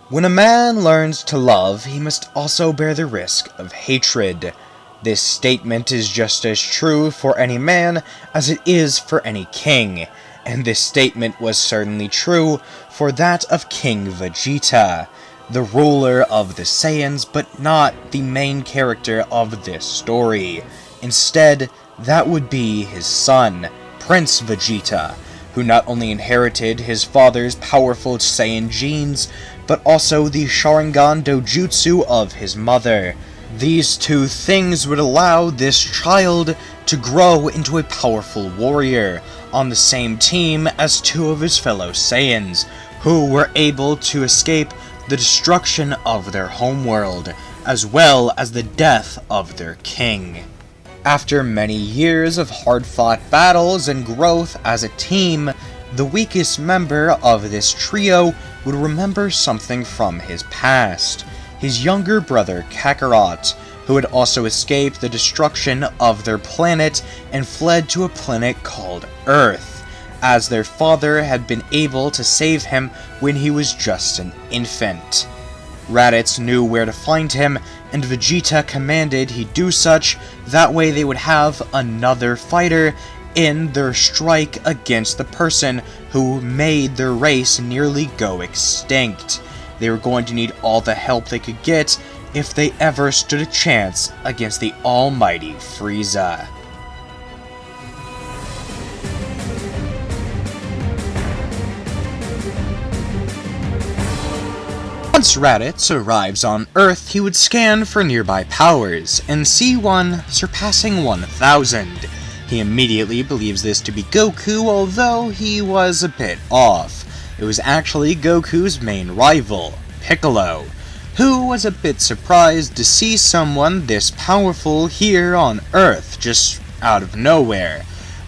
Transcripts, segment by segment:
When a man learns to love, he must also bear the risk of hatred. This statement is just as true for any man as it is for any king, and this statement was certainly true for that of King Vegeta, the ruler of the Saiyans, but not the main character of this story. Instead, that would be his son, Prince Vegeta, who not only inherited his father's powerful Saiyan genes, but also the Sharingan dojutsu of his mother. These two things would allow this child to grow into a powerful warrior, on the same team as two of his fellow Saiyans, who were able to escape the destruction of their homeworld, as well as the death of their king. After many years of hard-fought battles and growth as a team, the weakest member of this trio would remember something from his past. His younger brother Kakarot, who had also escaped the destruction of their planet and fled to a planet called Earth, as their father had been able to save him when he was just an infant. Raditz knew where to find him, and Vegeta commanded he do such, that way they would have another fighter in their strike against the person who made their race nearly go extinct. They were going to need all the help they could get if they ever stood a chance against the almighty Frieza. Once Raditz arrives on Earth, he would scan for nearby powers, and see one surpassing 1,000. He immediately believes this to be Goku, although he was a bit off. It was actually Goku's main rival, Piccolo, who was a bit surprised to see someone this powerful here on Earth, just out of nowhere.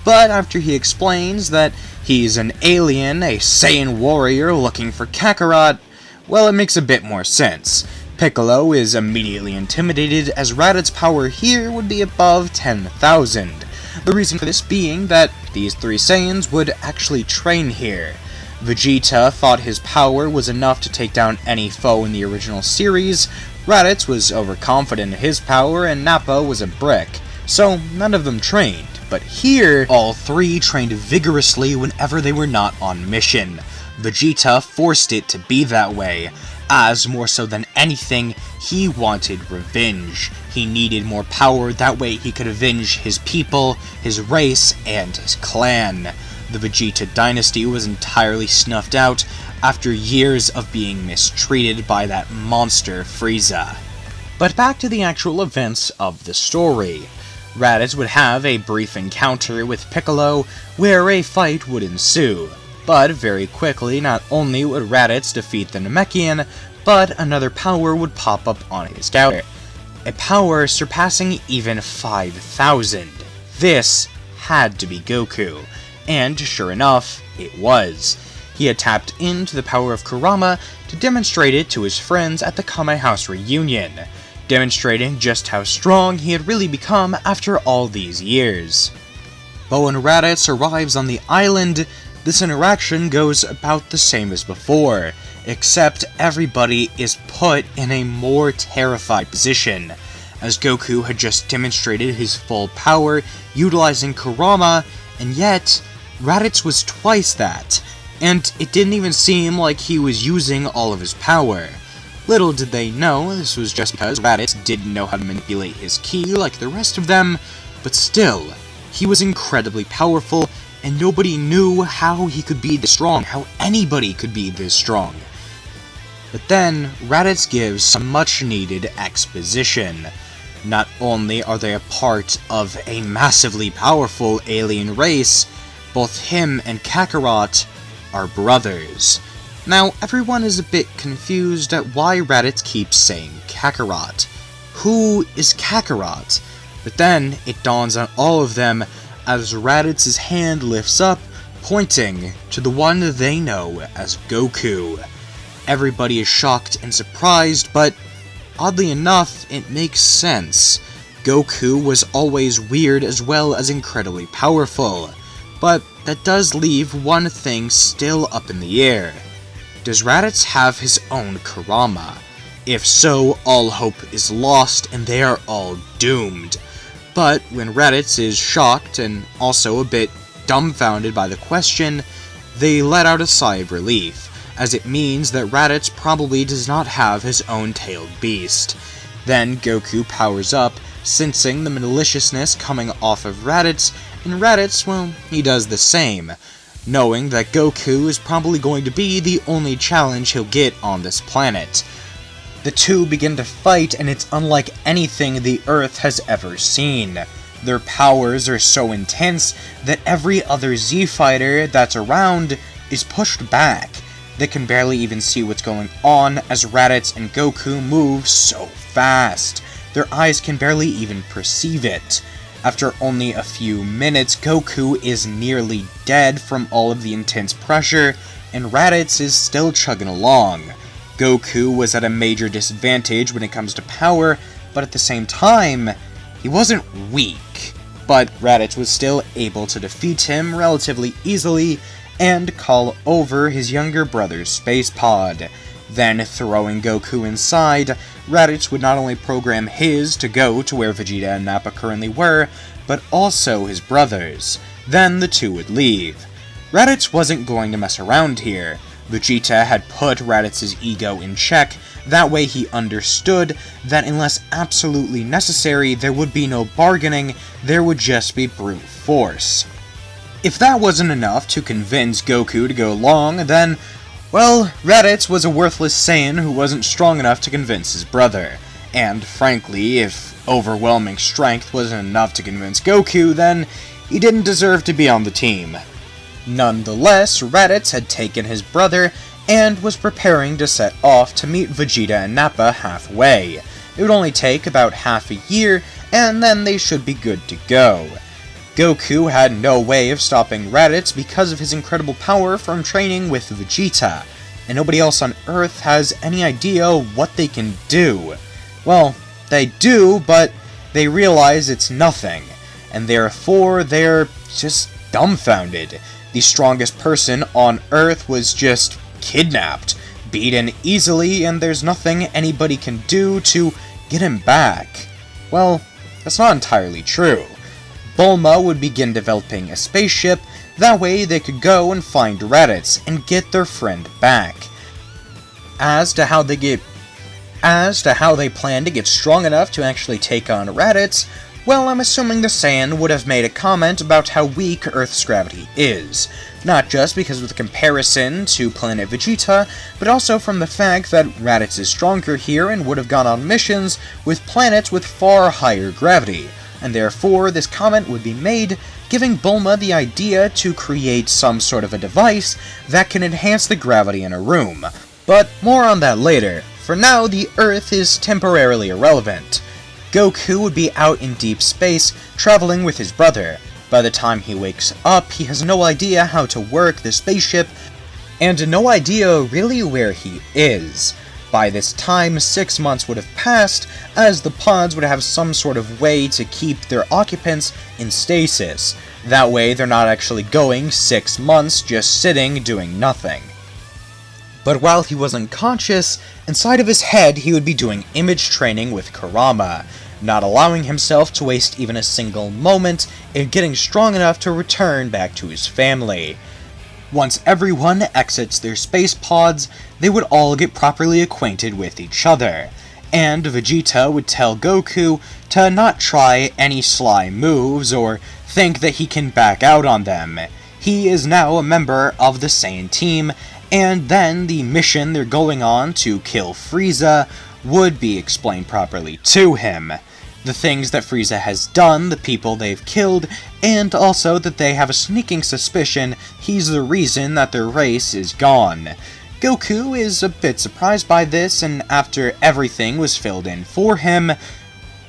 But after he explains that he's an alien, a Saiyan warrior looking for Kakarot, well, it makes a bit more sense. Piccolo is immediately intimidated, as Raditz's power here would be above 10,000. The reason for this being that these three Saiyans would actually train here. Vegeta thought his power was enough to take down any foe in the original series, Raditz was overconfident in his power, and Nappa was a brick, so none of them trained. But here, all three trained vigorously whenever they were not on mission. Vegeta forced it to be that way, as more so than anything, he wanted revenge. He needed more power, that way he could avenge his people, his race, and his clan. The Vegeta dynasty was entirely snuffed out after years of being mistreated by that monster Frieza. But back to the actual events of the story. Raditz would have a brief encounter with Piccolo, where a fight would ensue. But very quickly, not only would Raditz defeat the Namekian, but another power would pop up on his scouter. A power surpassing even 5,000. This had to be Goku, and sure enough, it was. He had tapped into the power of Kurama to demonstrate it to his friends at the Kame House reunion, demonstrating just how strong he had really become after all these years. But when Raditz arrives on the island, this interaction goes about the same as before, except everybody is put in a more terrified position, as Goku had just demonstrated his full power utilizing Kurama, and yet Raditz was twice that, and it didn't even seem like he was using all of his power. Little did they know this was just because Raditz didn't know how to manipulate his ki like the rest of them, but still, he was incredibly powerful, and nobody knew how he could be this strong, how anybody could be this strong. But then, Raditz gives some much-needed exposition. Not only are they a part of a massively powerful alien race, both him and Kakarot are brothers. Now, everyone is a bit confused at why Raditz keeps saying Kakarot. Who is Kakarot? But then, it dawns on all of them as Raditz's hand lifts up, pointing to the one they know as Goku. Everybody is shocked and surprised, but oddly enough, it makes sense. Goku was always weird as well as incredibly powerful, but that does leave one thing still up in the air. Does Raditz have his own Kurama? If so, all hope is lost and they are all doomed. But when Raditz is shocked and also a bit dumbfounded by the question, they let out a sigh of relief, as it means that Raditz probably does not have his own tailed beast. Then Goku powers up, sensing the maliciousness coming off of Raditz, and Raditz, well, he does the same, knowing that Goku is probably going to be the only challenge he'll get on this planet. The two begin to fight, and it's unlike anything the Earth has ever seen. Their powers are so intense that every other Z-fighter that's around is pushed back. They can barely even see what's going on as Raditz and Goku move so fast. Their eyes can barely even perceive it. After only a few minutes, Goku is nearly dead from all of the intense pressure, and Raditz is still chugging along. Goku was at a major disadvantage when it comes to power, but at the same time, he wasn't weak. But Raditz was still able to defeat him relatively easily and call over his younger brother's space pod. Then, throwing Goku inside, Raditz would not only program his to go to where Vegeta and Nappa currently were, but also his brother's. Then the two would leave. Raditz wasn't going to mess around here. Vegeta had put Raditz's ego in check, that way he understood that unless absolutely necessary, there would be no bargaining, there would just be brute force. If that wasn't enough to convince Goku to go along, then, well, Raditz was a worthless Saiyan who wasn't strong enough to convince his brother. And frankly, if overwhelming strength wasn't enough to convince Goku, then he didn't deserve to be on the team. Nonetheless, Raditz had taken his brother and was preparing to set off to meet Vegeta and Nappa halfway. It would only take about half a year, and then they should be good to go. Goku had no way of stopping Raditz because of his incredible power from training with Vegeta, and nobody else on Earth has any idea what they can do. Well, they do, but they realize it's nothing, and therefore they're just dumbfounded. The strongest person on Earth was just kidnapped, beaten easily, and there's nothing anybody can do to get him back. Well, that's not entirely true. Bulma would begin developing a spaceship, that way they could go and find Raditz and get their friend back. As to how they plan to get strong enough to actually take on Raditz, well, I'm assuming the Saiyan would have made a comment about how weak Earth's gravity is. Not just because of the comparison to planet Vegeta, but also from the fact that Raditz is stronger here and would have gone on missions with planets with far higher gravity, and therefore this comment would be made, giving Bulma the idea to create some sort of a device that can enhance the gravity in a room. But more on that later. For now, the Earth is temporarily irrelevant. Goku would be out in deep space, traveling with his brother. By the time he wakes up, he has no idea how to work the spaceship, and no idea really where he is. By this time, 6 months would have passed, as the pods would have some sort of way to keep their occupants in stasis. That way, they're not actually going 6 months just sitting doing nothing. But while he was unconscious, inside of his head he would be doing image training with Kurama, not allowing himself to waste even a single moment in getting strong enough to return back to his family. Once everyone exits their space pods, they would all get properly acquainted with each other, and Vegeta would tell Goku to not try any sly moves or think that he can back out on them. He is now a member of the Saiyan team, and then the mission they're going on to kill Frieza would be explained properly to him. The things that Frieza has done, the people they've killed, and also that they have a sneaking suspicion he's the reason that their race is gone. Goku is a bit surprised by this, and after everything was filled in for him,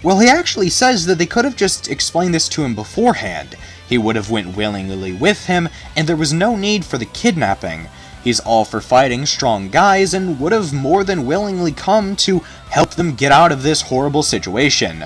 well, he actually says that they could have just explained this to him beforehand. He would have went willingly with him, and there was no need for the kidnapping. He's all for fighting strong guys and would have more than willingly come to help them get out of this horrible situation.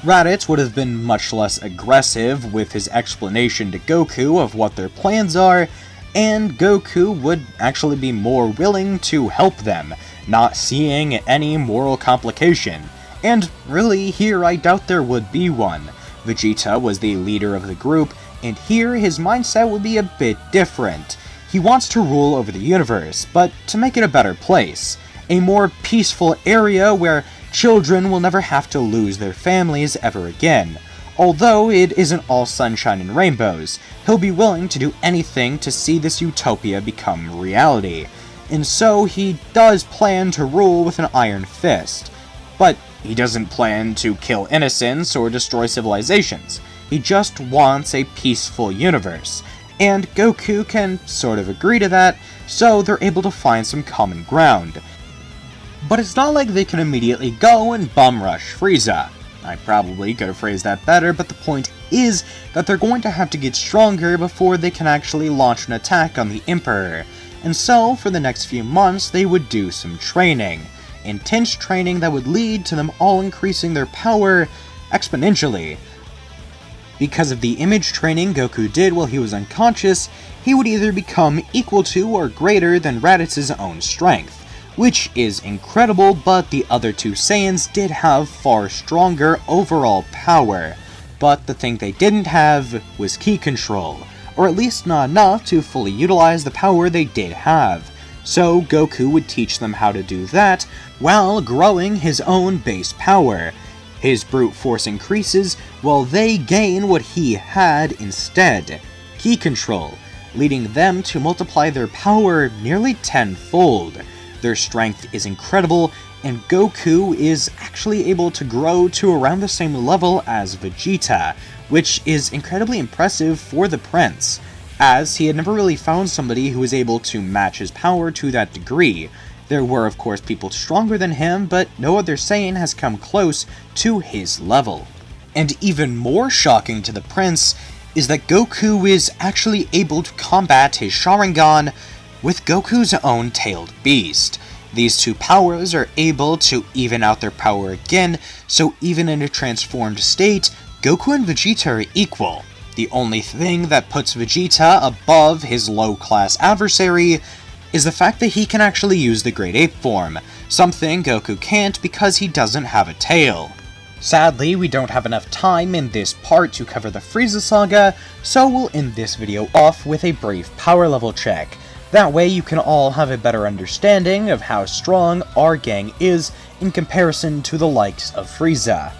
Raditz would have been much less aggressive with his explanation to Goku of what their plans are, and Goku would actually be more willing to help them, not seeing any moral complication. And really, here I doubt there would be one. Vegeta was the leader of the group, and here his mindset would be a bit different. He wants to rule over the universe, but to make it a better place. A more peaceful area where children will never have to lose their families ever again. Although it isn't all sunshine and rainbows, he'll be willing to do anything to see this utopia become reality. And so he does plan to rule with an iron fist. But he doesn't plan to kill innocents or destroy civilizations. He just wants a peaceful universe. And Goku can sort of agree to that, so they're able to find some common ground. But it's not like they can immediately go and bum rush Frieza. I probably could have phrased that better, but the point is that they're going to have to get stronger before they can actually launch an attack on the Emperor. And so, for the next few months, they would do some training. Intense training that would lead to them all increasing their power exponentially. Because of the image training Goku did while he was unconscious, he would either become equal to or greater than Raditz's own strength. Which is incredible, but the other two Saiyans did have far stronger overall power. But the thing they didn't have was ki control, or at least not enough to fully utilize the power they did have. So Goku would teach them how to do that, while growing his own base power. His brute force increases, while they gain what he had instead, ki control, leading them to multiply their power nearly tenfold. Their strength is incredible, and Goku is actually able to grow to around the same level as Vegeta, which is incredibly impressive for the prince, as he had never really found somebody who was able to match his power to that degree. There were of course people stronger than him, but no other Saiyan has come close to his level. And even more shocking to the prince is that Goku is actually able to combat his Sharingan with Goku's own tailed beast. These two powers are able to even out their power again, so even in a transformed state, Goku and Vegeta are equal. The only thing that puts Vegeta above his low-class adversary is the fact that he can actually use the Great Ape form, something Goku can't because he doesn't have a tail. Sadly, we don't have enough time in this part to cover the Frieza saga, so we'll end this video off with a brief power level check. That way you can all have a better understanding of how strong our gang is in comparison to the likes of Frieza.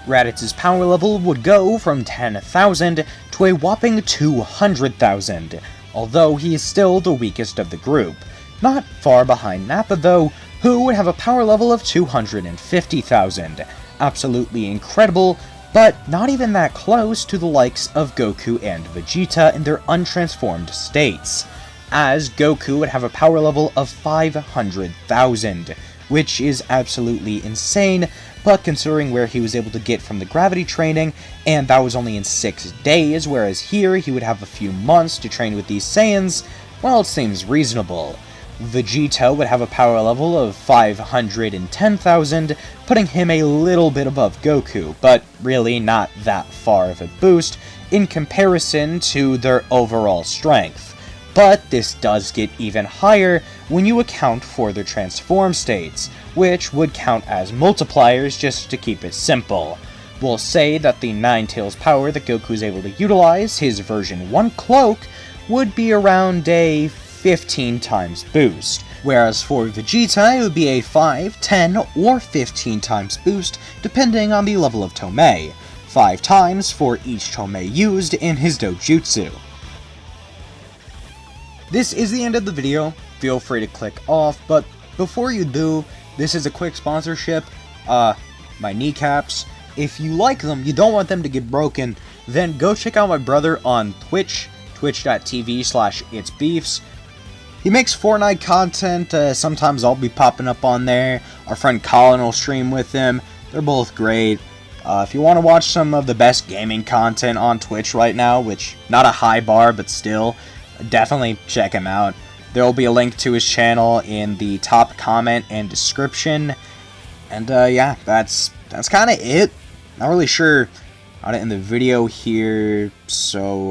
Raditz's power level would go from 10,000 to a whopping 200,000, although he is still the weakest of the group. Not far behind Nappa though, who would have a power level of 250,000. Absolutely incredible, but not even that close to the likes of Goku and Vegeta in their untransformed states, as Goku would have a power level of 500,000, which is absolutely insane, but considering where he was able to get from the gravity training, and that was only in 6 days, whereas here he would have a few months to train with these Saiyans, well, it seems reasonable. Vegeta would have a power level of 510,000, putting him a little bit above Goku, but really not that far of a boost in comparison to their overall strength. But this does get even higher when you account for their transform states, which would count as multipliers just to keep it simple. We'll say that the Nine Tails power that Goku is able to utilize, his version 1 cloak, would be around a 15 times boost, whereas for Vegeta it would be a 5, 10, or 15 times boost depending on the level of Tomei, 5 times for each Tomei used in his dojutsu. This is the end of the video, feel free to click off, but before you do, this is a quick sponsorship. My kneecaps, if you like them, you don't want them to get broken, then go check out my brother on Twitch, twitch.tv/itsbeefs. He makes Fortnite content, sometimes I'll be popping up on there, our friend Colin will stream with him, they're both great. If you want to watch some of the best gaming content on Twitch right now, which, not a high bar, but still, definitely check him out. There will be a link to his channel in the top comment and description. And yeah, that's kind of it. Not really sure how to end the video here, so